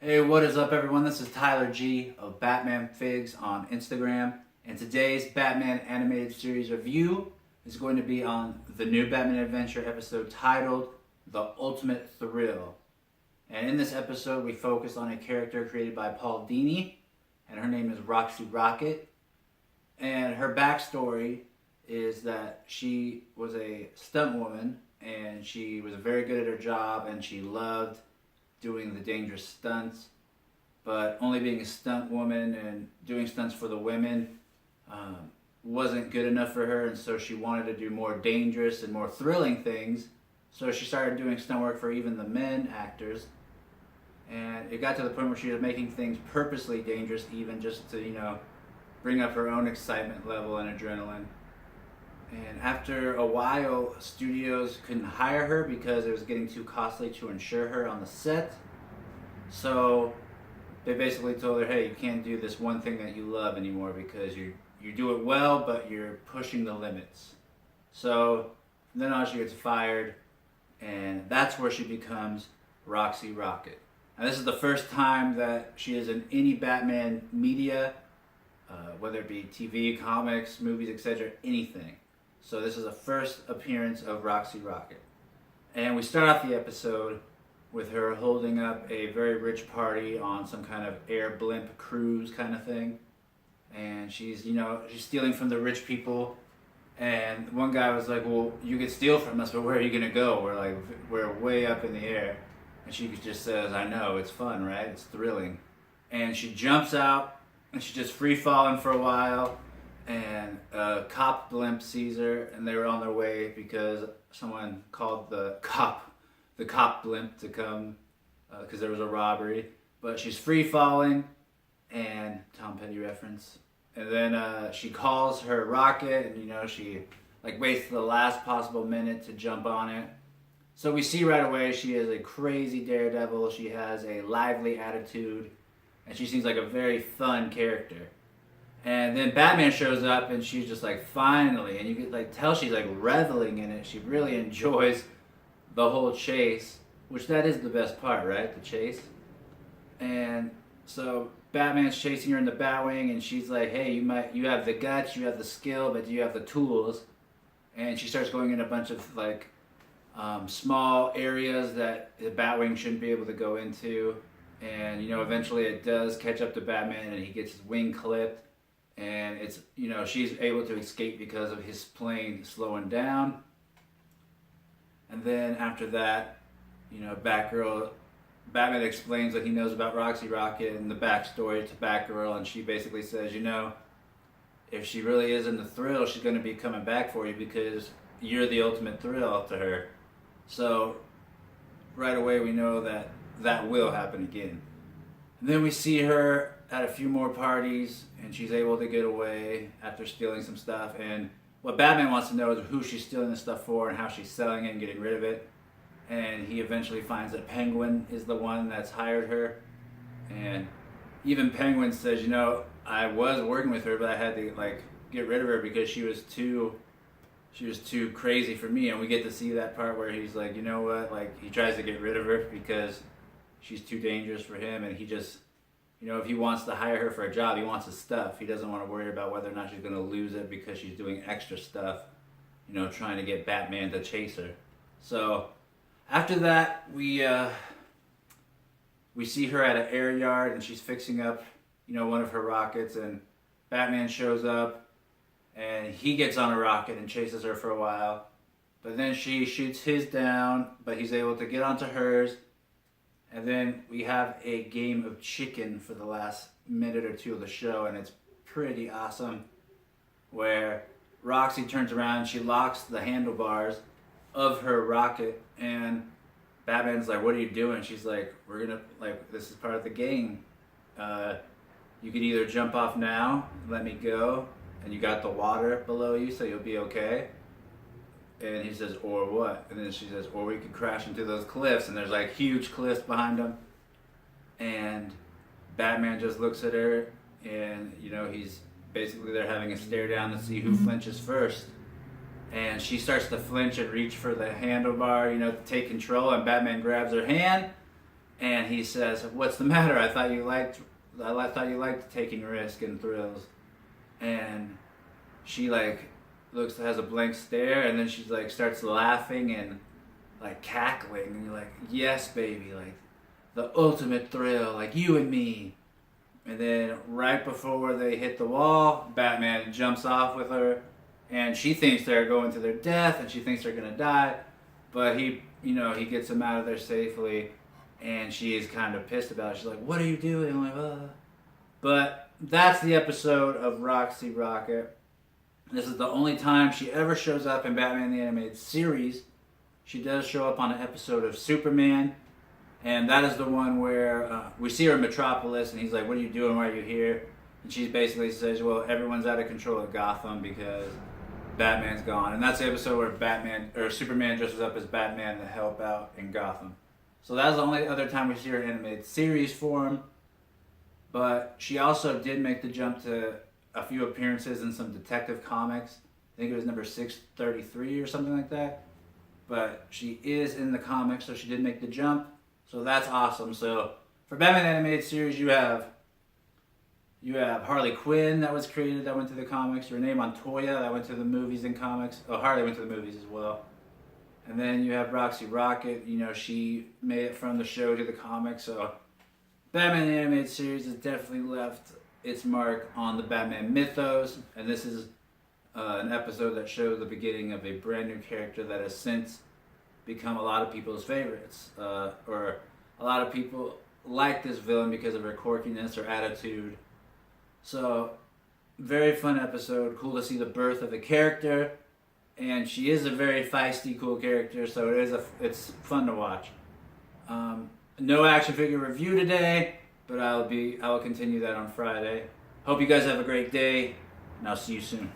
Hey, what is up, everyone? This is Tyler G of Batman Figs on Instagram, and today's Batman animated series review is going to be on the new Batman Adventure episode titled The Ultimate Thrill. And in this episode, we focus on a character created by Paul Dini, and her name is Roxy Rocket. And her backstory is that she was a stunt woman, and she was very good at her job, and she loved doing the dangerous stunts, but only being a stunt woman and doing stunts for the women wasn't good enough for her, and so she wanted to do more dangerous and more thrilling things. So she started doing stunt work for even the men actors, and it got to the point where she was making things purposely dangerous, even just to bring up her own excitement level and adrenaline. And after a while, studios couldn't hire her because it was getting too costly to insure her on the set. So they basically told her, hey, you can't do this one thing that you love anymore because you do it well, but you're pushing the limits. So then on, she gets fired, and that's where she becomes Roxy Rocket. And this is the first time that she is in any Batman media, whether it be TV, comics, movies, etc., anything. So this is the first appearance of Roxy Rocket. And we start off the episode with her holding up a very rich party on some kind of air blimp cruise kind of thing. And she's stealing from the rich people. And one guy was like, well, you could steal from us, but where are you going to go? We're way up in the air. And she just says, I know, it's fun, right? It's thrilling. And she jumps out, and she's just free falling for a while. And a cop blimp sees her, and they were on their way because someone called the cop blimp to come because there was a robbery. But she's free falling, and Tom Petty reference. And then she calls her rocket, and she waits the last possible minute to jump on it. So we see right away she is a crazy daredevil. She has a lively attitude, and she seems like a very fun character. And then Batman shows up, and she's just finally, and you could tell she's reveling in it. She really enjoys the whole chase, which that is the best part, right? The chase. And so Batman's chasing her in the Batwing, and she's like, hey, you have the guts, you have the skill, but do you have the tools? And she starts going in a bunch of small areas that the Batwing shouldn't be able to go into. And eventually it does catch up to Batman, and he gets his wing clipped. And it's, she's able to escape because of his plane slowing down. And then after that, Batman explains what he knows about Roxy Rocket and the backstory to Batgirl, and she basically says, if she really is in the thrill, she's going to be coming back for you because you're the ultimate thrill to her. So right away we know that will happen again. And then we see her at a few more parties, and she's able to get away after stealing some stuff. And what Batman wants to know is who she's stealing the stuff for and how she's selling it and getting rid of it. And he eventually finds that Penguin is the one that's hired her. And even Penguin says, I was working with her, but I had to get rid of her because she was too crazy for me. And we get to see that part where he's like, you know what, he tries to get rid of her because she's too dangerous for him, and he just, if he wants to hire her for a job, he wants his stuff. He doesn't want to worry about whether or not she's going to lose it because she's doing extra stuff, trying to get Batman to chase her. So after that, we see her at an air yard, and she's fixing up, one of her rockets, and Batman shows up, and he gets on a rocket and chases her for a while. But then she shoots his down, but he's able to get onto hers. And then we have a game of chicken for the last minute or two of the show, and it's pretty awesome, where Roxy turns around and she locks the handlebars of her rocket, and Batman's like, what are you doing? She's like, this is part of the game. You could either jump off now, let me go, and you got the water below you, so you'll be okay. And he says, or what? And then she says, or we could crash into those cliffs. And there's huge cliffs behind them. And Batman just looks at her, and he's basically they're having a stare down to see who flinches first. And she starts to flinch and reach for the handlebar, to take control. And Batman grabs her hand, And he says, "What's the matter? I thought you liked taking risk and thrills." And she like has a blank stare, and then she's like starts laughing and like cackling, and you're like, "Yes, baby, like the ultimate thrill, like you and me." And then right before they hit the wall, Batman jumps off with her, and she thinks they're going to their death, and she thinks they're gonna die, but he gets them out of there safely, and she is kind of pissed about it. She's like, "What are you doing?" I'm like, "Ugh." But that's the episode of Roxy Rocket. This is the only time she ever shows up in Batman the Animated Series. She does show up on an episode of Superman, and that is the one where we see her in Metropolis, and he's like, "What are you doing? Why are you here?" And she basically says, "Well, everyone's out of control at Gotham because Batman's gone." And that's the episode where Superman dresses up as Batman to help out in Gotham. So that was the only other time we see her in animated series form. But she also did make the jump to a few appearances in some detective comics. I think it was number 633 or something like that. But she is in the comics, so she did make the jump. So that's awesome. So for Batman animated series, you have Harley Quinn that was created that went to the comics. Renee Montoya that went to the movies and comics. Oh, Harley went to the movies as well. And then you have Roxy Rocket. She made it from the show to the comics. So Batman the animated series has definitely left its mark on the Batman mythos. And this is an episode that shows the beginning of a brand new character that has since become a lot of people's favorites, or a lot of people like this villain because of her quirkiness or attitude. So, very fun episode. Cool to see the birth of the character, and she is a very feisty, cool character. So it's fun to watch. No action figure review today, but I will continue that on Friday. Hope you guys have a great day, and I'll see you soon.